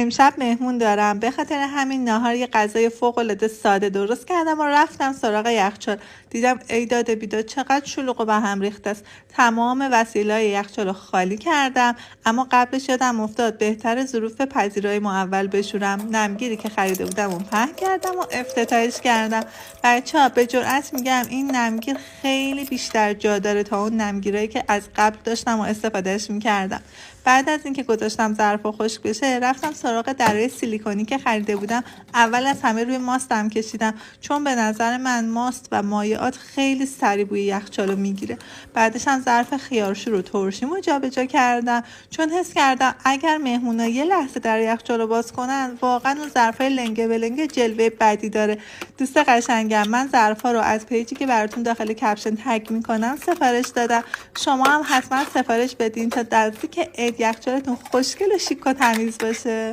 امشب مهمون دارم، به خاطر همین نهار یه غذای فوق‌العاده ساده درست کردم و رفتم سراغ یخچال. دیدم ای داد بیداد چقدر شلوغ و به هم ریخته است. تمام وسایل‌های یخچال رو خالی کردم، اما قبلش یادم افتاد بهتر ظروف پذیرایی ما اول بشورم. نمگیری که خریده بودم اون پهن کردم و افتتاحش کردم. بچه‌ها به جرئت میگم این نمگیر خیلی بیشتر جا داره تا اون نمگیرایی که از قبل داشتم و استفادهش میکردم. بعد از اینکه گذاشتم ظرفا خشک بشه، رفتم سراغ دره سیلیکونی که خریده بودم. اول از همه روی ماستم کشیدم، چون به نظر من ماست و مایعات خیلی سریع بوی یخچالو میگیره. بعدش هم ظرف خیارشور رو ترشیمو جابجا کردم، چون حس کردم اگر مهمونا یه لحظه در یخچالو باز کنن، واقعا اون ظرفای لنگه به لنگه جلوه بدی داره. دوست قشنگم، من ظرفا رو از پیجی که براتون داخل کپشن تگ میکنم سفارش دادم. شما هم حتما سفارش بدین تا نزدیک عید یخچالتون خوشگل و شیک و تمیز باشه.